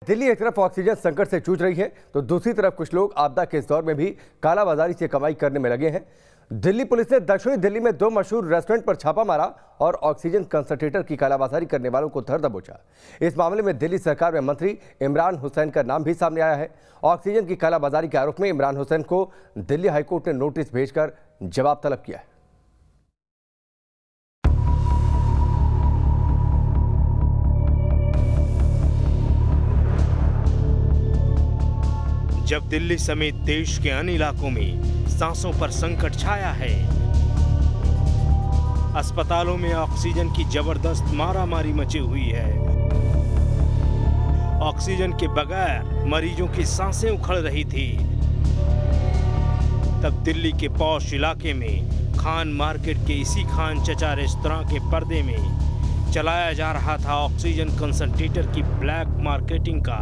दिल्ली एक तरफ ऑक्सीजन संकट से जूझ रही है तो दूसरी तरफ कुछ लोग आपदा के इस दौर में भी कालाबाजारी से कमाई करने में लगे हैं। दिल्ली पुलिस ने दक्षिणी दिल्ली में 2 मशहूर रेस्टोरेंट पर छापा मारा और ऑक्सीजन कंसंट्रेटर की कालाबाजारी करने वालों को धर दबोचा। इस मामले में दिल्ली सरकार में मंत्री इमरान हुसैन का नाम भी सामने आया है। ऑक्सीजन की कालाबाजारी के आरोप में इमरान हुसैन को दिल्ली हाईकोर्ट ने नोटिस भेजकर जवाब तलब किया है। जब दिल्ली समेत देश के अन्य इलाकों में सांसों पर संकट छाया है, अस्पतालों में ऑक्सीजन की जबरदस्त मारामारी मची हुई है, ऑक्सीजन के बगैर मरीजों की सांसें उखड़ रही थी, तब दिल्ली के पॉश इलाके में खान मार्केट के इसी खान चचा रेस्तरां के पर्दे में चलाया जा रहा था ऑक्सीजन कंसंट्रेटर की ब्लैक मार्केटिंग का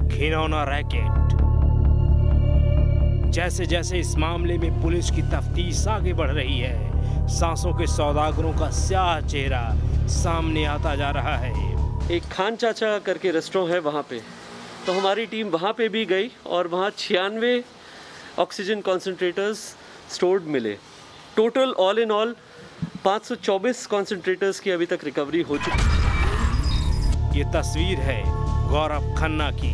घिनौना रैकेट। जैसे जैसे इस मामले में पुलिस की तफ्तीश आगे बढ़ रही है, सांसों के सौदागरों का स्याह चेहरा सामने आता जा रहा है। एक खान चाचा करके रेस्टोरेंट है वहाँ पे, तो हमारी टीम वहाँ पे भी गई और वहाँ 96 ऑक्सीजन कॉन्सेंट्रेटर्स स्टोर्ड मिले। Total all in all 524 concentrators की अभी तक रिकवरी हो चुकी। ये तस्वीर है गौरव खन्ना की।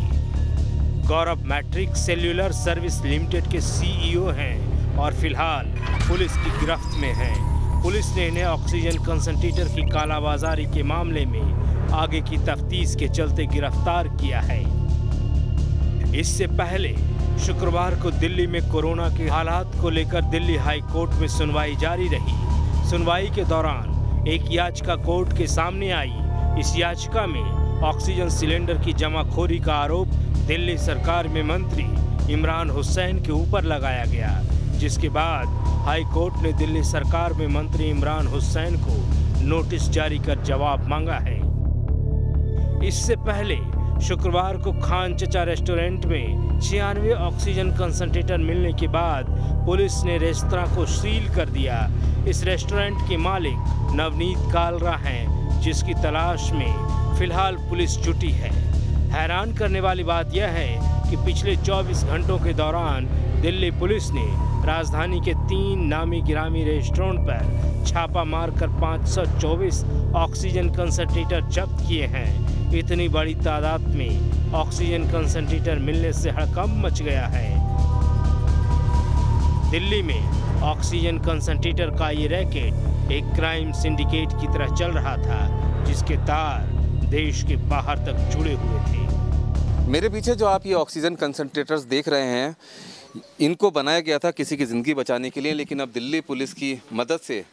गौरव मैट्रिक्स सेल्यूलर सर्विस लिमिटेड के सीईओ हैं और फिलहाल पुलिस की गिरफ्त में हैं। पुलिस ने इन्हें ऑक्सीजन कंसंट्रेटर की कालाबाजारी के मामले में आगे की तफ्तीश के चलते गिरफ्तार किया है। इससे पहले शुक्रवार को दिल्ली में कोरोना के हालात को लेकर दिल्ली हाई कोर्ट में सुनवाई जारी रही। सुनवाई के दौरान एक याचिका कोर्ट के सामने आई। इस याचिका में ऑक्सीजन सिलेंडर की जमाखोरी का आरोप दिल्ली सरकार में मंत्री इमरान हुसैन के ऊपर लगाया गया, जिसके बाद हाई कोर्ट ने दिल्ली सरकार में मंत्री इमरान हुसैन को नोटिस जारी कर जवाब मांगा है। इससे पहले शुक्रवार को खान चचा रेस्टोरेंट में 96 ऑक्सीजन कंसंट्रेटर मिलने के बाद पुलिस ने रेस्तरां को सील कर दिया। इस रेस्टोरेंट के मालिक नवनीत कालरा हैं, जिसकी तलाश में फिलहाल पुलिस जुटी है। हैरान करने वाली बात यह है कि पिछले 24 घंटों के दौरान दिल्ली पुलिस ने राजधानी के 3 नामी गिरामी रेस्टोरेंट पर छापा मारकर 524 ऑक्सीजन कंसंट्रेटर जब्त किए हैं। इतनी बड़ी तादाद में ऑक्सीजन कंसंट्रेटर मिलने से हड़कंप मच गया है। दिल्ली में ऑक्सीजन कंसंट्रेटर का ये रैकेट एक क्राइम सिंडिकेट की तरह चल रहा था, जिसके तार देश के बाहर तक जुड़े हुए थे। मेरे पीछे जो आप ये ऑक्सीजन कंसंट्रेटर्स देख रहे हैं, इनको बनाया गया था किसी की ज़िंदगी बचाने के लिए, लेकिन अब दिल्ली पुलिस की मदद से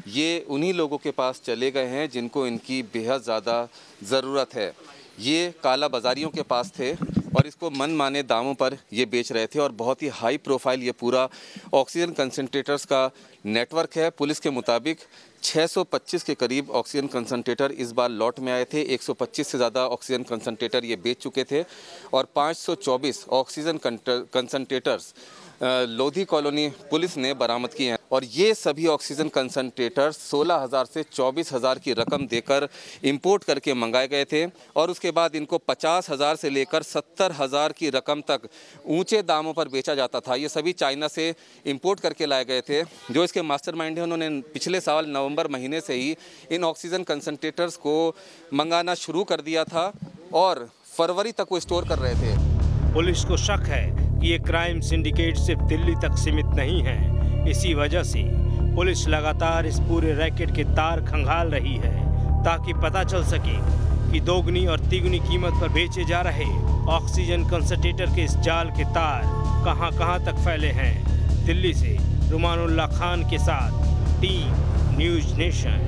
ये उन्हीं लोगों के पास चले गए हैं जिनको इनकी बेहद ज़्यादा ज़रूरत है। ये काला बाज़ारियों के पास थे और इसको मनमाने दामों पर ये बेच रहे थे और बहुत ही हाई प्रोफाइल ये पूरा ऑक्सीजन कंसंट्रेटर्स का नेटवर्क है। पुलिस के मुताबिक 625 के करीब ऑक्सीजन कंसंट्रेटर इस बार लॉट में आए थे। 125 से ज़्यादा ऑक्सीजन कंसंट्रेटर ये बेच चुके थे और 524 oxygen concentrators Lodhi colony police ने बरामद किए हैं। और ये सभी ऑक्सीजन कंसंट्रेटर्स 16,000 से 24,000 की रकम देकर इंपोर्ट करके मंगाए गए थे और उसके बाद इनको 50,000 से लेकर 70,000 की रकम तक ऊंचे दामों पर बेचा जाता था। ये सभी चाइना से इंपोर्ट करके लाए गए थे। जो इसके मास्टरमाइंड हैं, उन्होंने पिछले साल नवंबर महीने से ही इन ऑक्सीजन कंसंट्रेटर्स को मंगाना शुरू कर दिया था और फरवरी तक वो स्टोर कर रहे थे। पुलिस को शक है कि ये क्राइम सिंडिकेट सिर्फ दिल्ली तक सीमित नहीं है। इसी वजह से पुलिस लगातार इस पूरे रैकेट के तार खंगाल रही है, ताकि पता चल सके कि दोगुनी और तिगुनी कीमत पर बेचे जा रहे ऑक्सीजन कंसंट्रेटर के इस जाल के तार कहां कहां तक फैले हैं। दिल्ली से रुमानुल्लाह खान के साथ टीम न्यूज़ नेशन।